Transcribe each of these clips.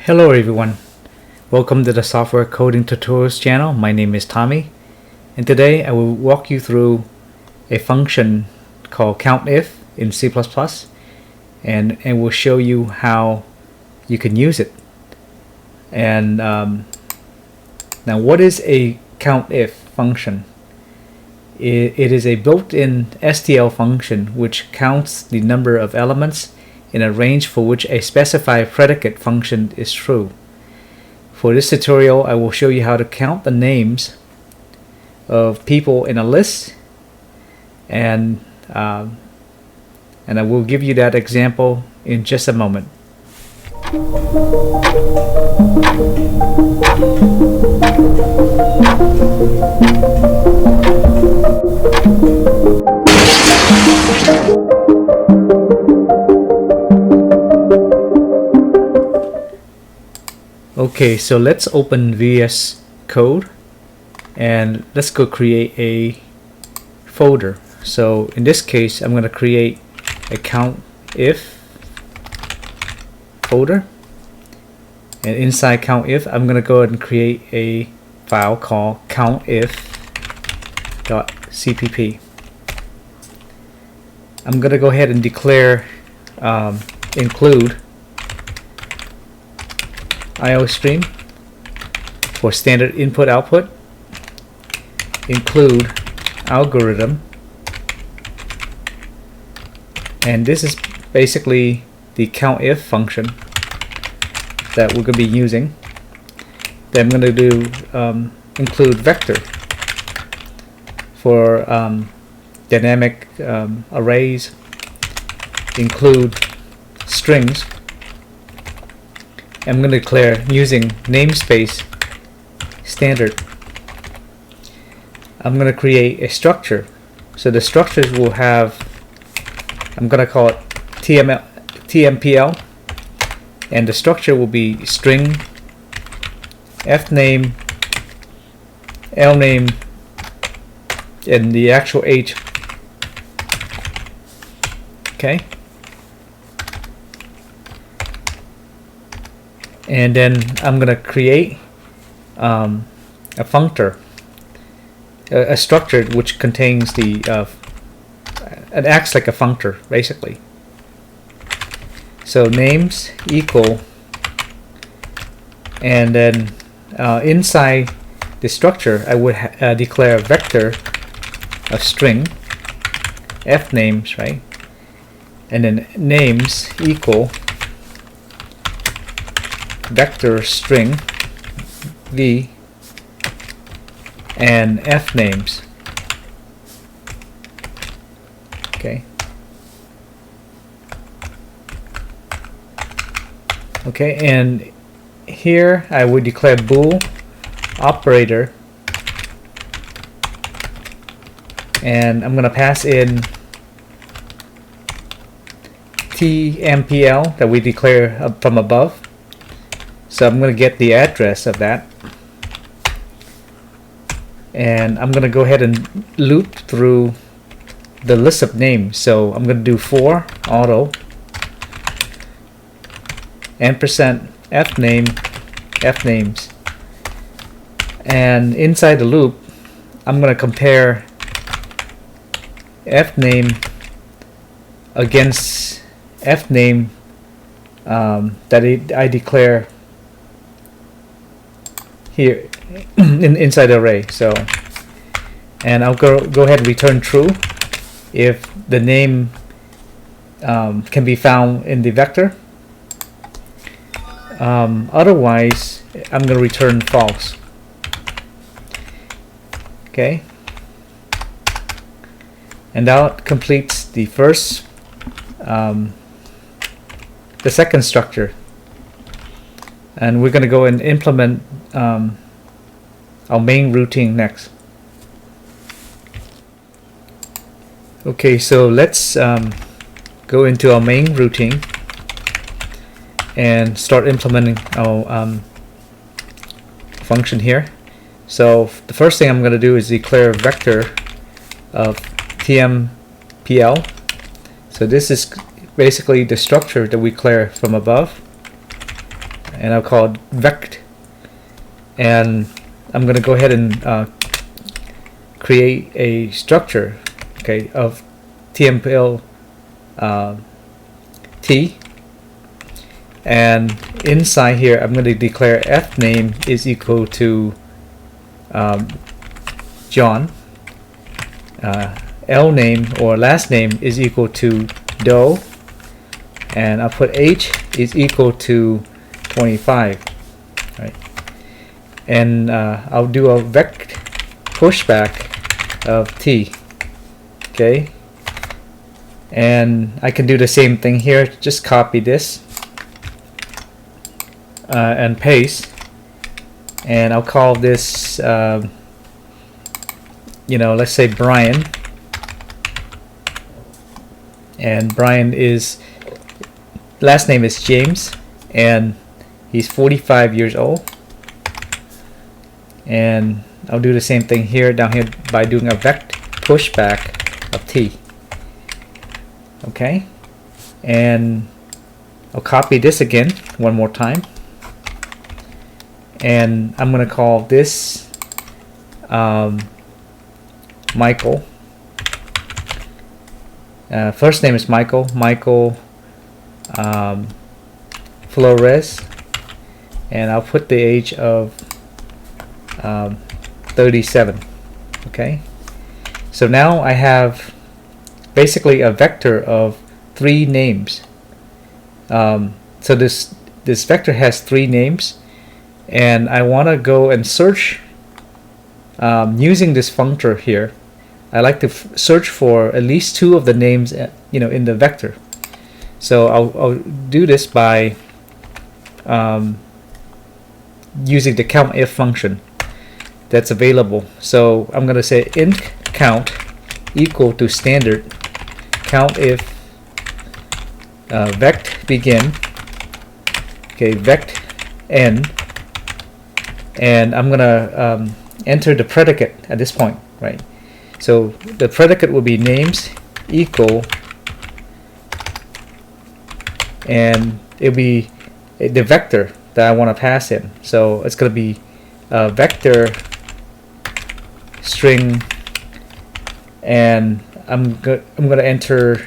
Hello everyone, welcome to the Software Coding Tutorials channel. My name is Tommy, and today I will walk you through a function called countif in C++, and will show you how you can use it. And now, what is a countif function? It is a built-in STL function which counts the number of elements in a range for which a specified predicate function is true. For this tutorial, I will show you how to count the names of people in a list, and I will give you that example in just a moment. Okay, so let's open VS Code and let's go create a folder. So in this case, I'm going to create a countif folder, and inside countif, I'm going to go ahead and create a file called countif.cpp. I'm going to go ahead and declare include IO stream for standard input output, include algorithm, and this is basically the countif function that we're going to be using. Then I'm going to do include vector for dynamic arrays, include strings. I'm going to declare using namespace standard. I'm going to create a structure. So the structures will have, I'm going to call it TMPL, and the structure will be string, fname, lname, and the actual age. Okay. And then I'm going to create a functor, a structure which contains the it acts like a functor basically. So names equal, and then inside the structure I would declare a vector of string fnames, right? And then names equal vector string v and fnames. Okay, and here I would declare bool operator, and I'm going to pass in tmpl that we declare from above. So I'm going to get the address of that, and I'm going to go ahead and loop through the list of names. So I'm going to do for auto ampersand fnames, and inside the loop I'm going to compare fname against fname that I declare here inside the array. So, and I'll go ahead and return true if the name can be found in the vector. Otherwise, I'm going to return false. Okay, and that completes the first, the second structure, and we're going to go and implement our main routine next. Okay, so let's go into our main routine and start implementing our function here. So the first thing I'm going to do is declare a vector of tmpl. So this is basically the structure that we declare from above. and I'll call it vect, and I'm going to go ahead and create a structure, okay, of TMPL T, and inside here I'm going to declare f name is equal to John, L name or last name is equal to Doe, and I'll put H is equal to 25, right? And I'll do a vect pushback of T, okay? And I can do the same thing here, just copy this and paste, and I'll call this you know, let's say Brian, and Brian is last name is James, and he's 45 years old. And I'll do the same thing here down here by doing a vect pushback of T, okay? And I'll copy this again one more time, and I'm gonna call this Michael. First name is Michael Flores, and I'll put the age of 37, okay? So now I have basically a vector of 3 names. So this vector has 3 names, and I want to go and search using this functor here. I like to search for at least 2 of the names, you know, in the vector. So I'll do this by using the countif function that's available. So I'm going to say int count equal to standard countif vect begin, okay, vect end, and I'm going to enter the predicate at this point, right? So the predicate will be names equal, and it'll be the vector that I want to pass in. So it's going to be vector string, and I'm going to enter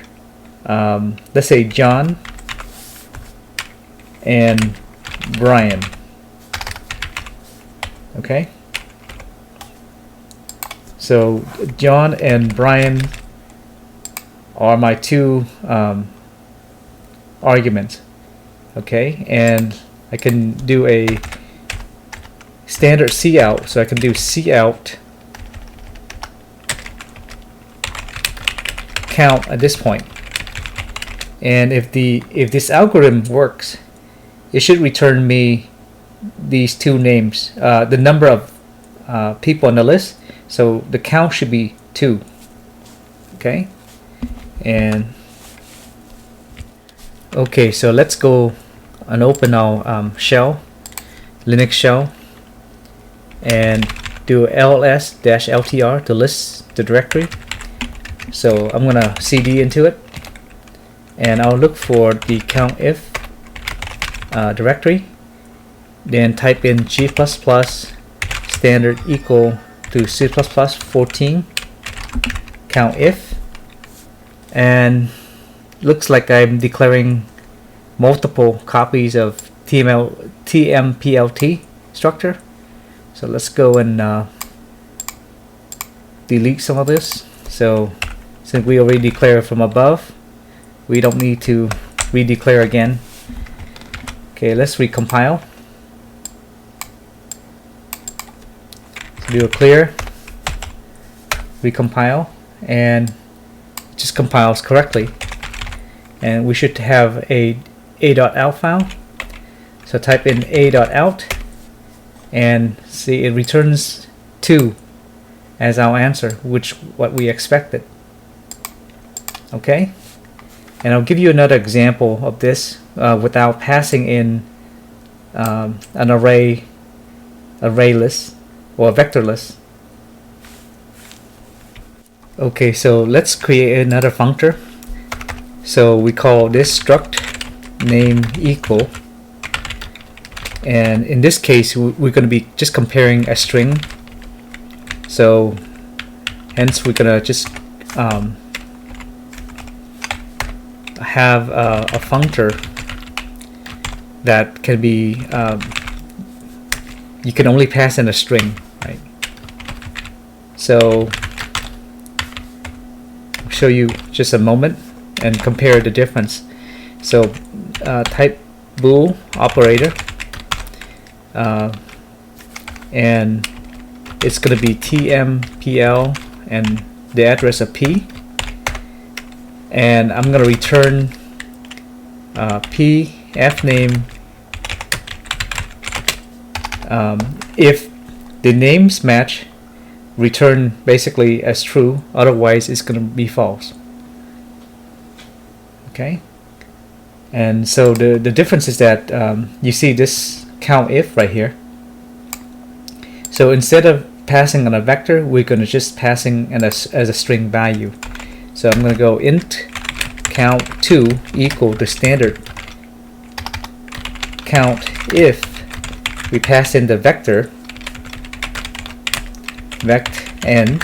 let's say John and Brian, okay? So John and Brian are my 2 arguments, okay? And I can do a standard cout, so I can do cout count at this point. And if this algorithm works, it should return me these 2 names, the number of people on the list. So the count should be 2, okay? And okay, so let's go and open our shell, Linux shell, and do ls-ltr to list the directory. So I'm gonna cd into it, and I'll look for the countif directory, then type in g++ standard equal to C++14 countif, and looks like I'm declaring multiple copies of TMPLT structure. So let's go and delete some of this. So since we already declared from above, we don't need to redeclare again. Okay, let's recompile. Do a clear, recompile, and it just compiles correctly. And we should have a.out file. So type in a.out, and see it returns 2 as our answer, which what we expected. Okay, and I'll give you another example of this without passing in an array list or a vector list. Okay, so let's create another functor. So we call this struct name equal, and in this case we're going to be just comparing a string, so hence we're going to just have a functor that can be you can only pass in a string, right? So I'll show you just a moment and compare the difference. So type bool operator, and it's going to be tmpl and the address of p, and I'm going to return p fname if the names match, return basically as true, otherwise it's going to be false. Okay, and so the difference is that you see this countif right here. So instead of passing on a vector, we're going to just passing as a string value. So I'm going to go int count2 equal the standard count if we pass in the vector vect n,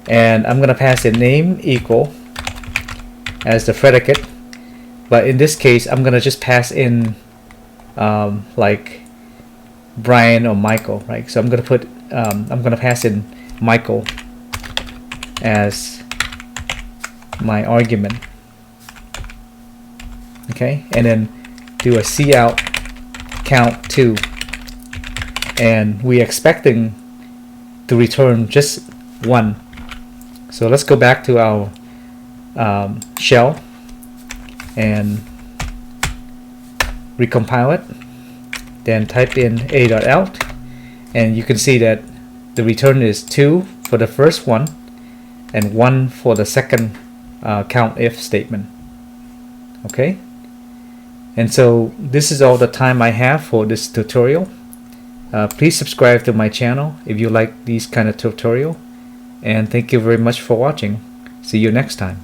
and I'm going to pass in name equal as the predicate, but in this case I'm going to just pass in like Brian or Michael, right? So I'm going to put I'm going to pass in Michael as my argument. Okay, and then do a cout count2, and we're expecting to return just 1. So let's go back to our shell and recompile it, then type in a.out, and you can see that the return is 2 for the first one and 1 for the second countif statement. Okay, and so this is all the time I have for this tutorial. Please subscribe to my channel if you like these kind of tutorial, and thank you very much for watching. See you next time.